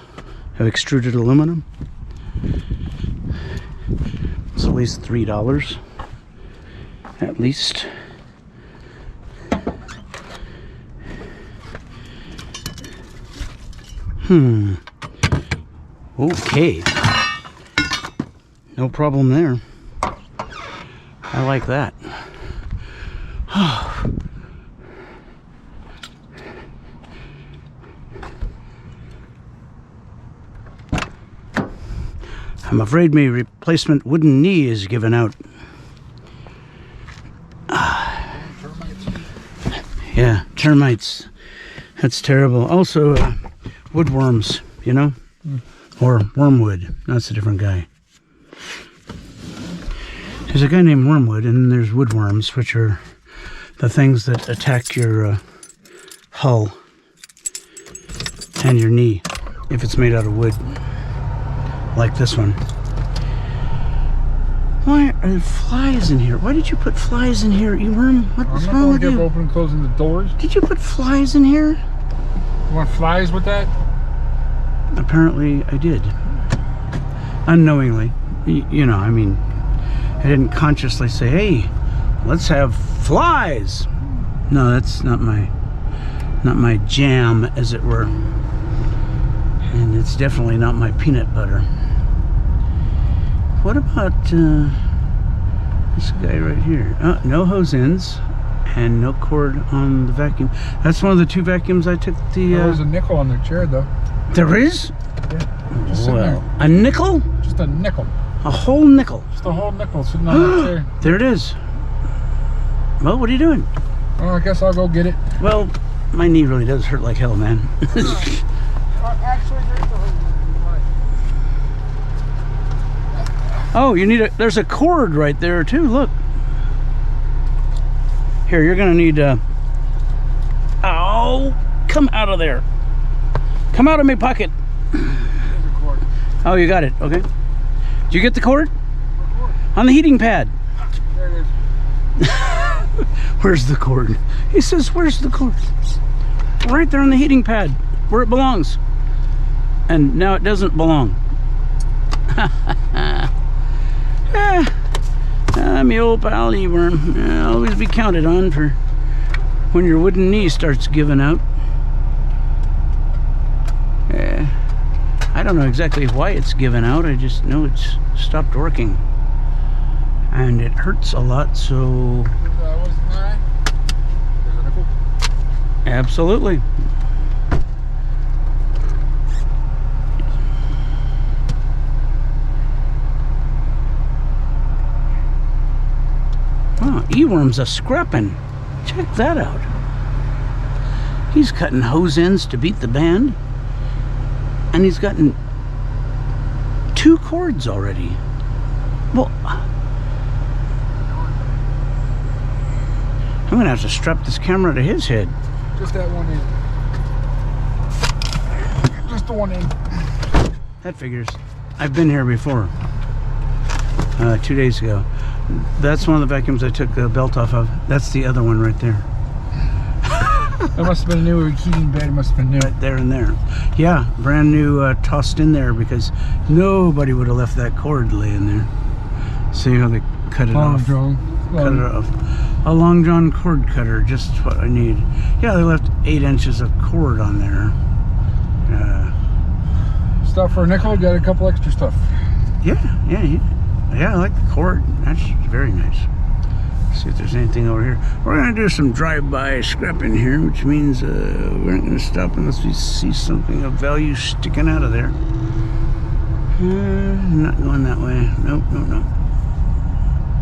of extruded aluminum. It's at least $3. At least. Okay. No problem there. I like that. I'm afraid my replacement wooden knee is given out. Yeah, termites. That's terrible. Also, woodworms, you know? Or wormwood. That's a different guy. There's a guy named Wormwood, and then there's woodworms, which are the things that attack your hull and your knee if it's made out of wood, like this one. Why are there flies in here? Why did you put flies in here, you worm? What's wrong with you? I'm not going to open and closing the doors. Did you put flies in here? You want flies with that? Apparently I did. Unknowingly. You know, I mean, I didn't consciously say, hey, let's have flies. No, that's not my jam, as it were. And it's definitely not my peanut butter. What about this guy right here? No hose ends and no cord on the vacuum. That's one of the 2 vacuums I took the... There's a nickel on the chair, though. There is? Yeah. Just sitting there. A nickel? Just a nickel. A whole nickel? Just a whole nickel sitting on the chair. There it is. Well, what are you doing? Well, I guess I'll go get it. Well, my knee really does hurt like hell, man. Actually, there's the hose. Oh, you need there's a cord right there too, look. Here, you're gonna need oh, come out of there. Come out of my pocket. There's a cord. Oh, you got it, okay. Did you get the cord? What cord? On the heating pad. There it is. Where's the cord? He says, where's the cord? Right there on the heating pad, where it belongs. And now it doesn't belong. Me old pal E-worm. Always be counted on for when your wooden knee starts giving out. I don't know exactly why it's given out. I just know it's stopped working. And it hurts a lot, so... There's a nickel. Absolutely. Wow, E-worm's a scrapping. Check that out. He's cutting hose ends to beat the band. And he's gotten 2 cords already. Well, I'm gonna have to strap this camera to his head. Just that one end. Just the one end. That figures. I've been here before. 2 days ago. That's one of the vacuums I took the belt off of. That's the other one right there. That must have been a new heating bed. It must have been new. Right there and there. Yeah, brand new, tossed in there because nobody would have left that cord laying there. See how they cut it off? Cut it off. A long john cord cutter, just what I need. Yeah, they left 8 inches of cord on there. Stuff for a nickel. Got a couple extra stuff. Yeah, I like the cord. That's very nice. See if there's anything over here. We're gonna do some drive-by scrapping here, which means we're not gonna stop unless we see something of value sticking out of there. Not going that way. Nope.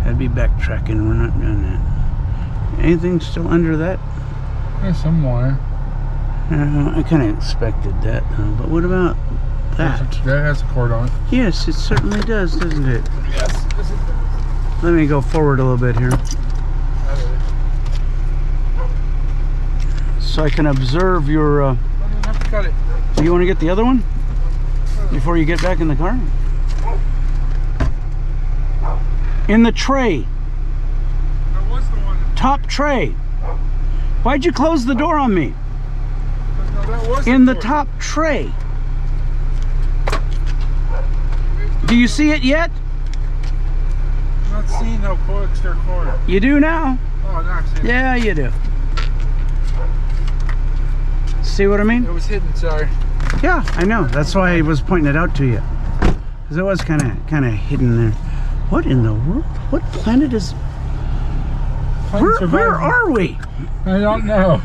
That'd be backtracking. We're not doing that. Anything still under that? There's some wire. I kind of expected that, but what about that? That has a cord on it. Yes, it certainly does, doesn't it? Yes. This is Let me go forward a little bit here, so I can observe your. I don't have to cut it. You want to get the other one before you get back in the car? In the tray, That was the one. top tray. Why'd you close the door on me? No, that was In the cord. top tray. Do you see it yet? I'm not seeing no extra cord. You do now. Oh, now I'm seeing it. Yeah, you do. See what I mean? It was hidden, sorry. Yeah, I know. That's why I was pointing it out to you. Because it was kind of hidden there. What in the world? What planet is... Where are we? I don't know.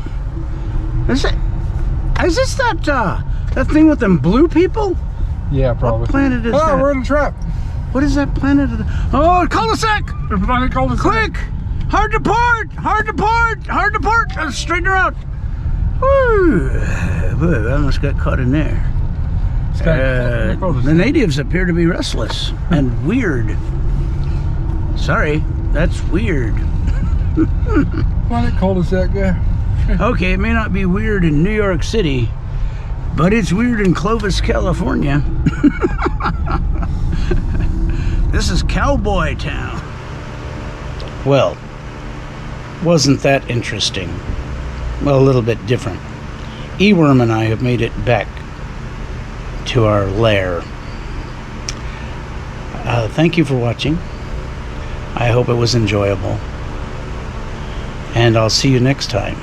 Is this that that thing with them blue people? Yeah, probably. What planet is Oh, that? we're in a trap. What is that planet? Oh, cul-de-sac! We're finally called us. Quick! Hard to port! Hard to port! Hard to port! Straighten her out. Woo! Boy, I almost got caught in there. The natives appear to be restless and weird. Sorry, that's weird. Planet cul-de-sac, yeah. Okay, it may not be weird in New York City, but it's weird in Clovis, California. This is Cowboy Town. Well, wasn't that interesting? Well, a little bit different. E-worm and I have made it back to our lair. Thank you for watching. I hope it was enjoyable. And I'll see you next time.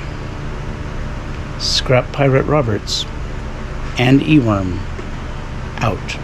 Scrap Pirate Roberts and E-worm out.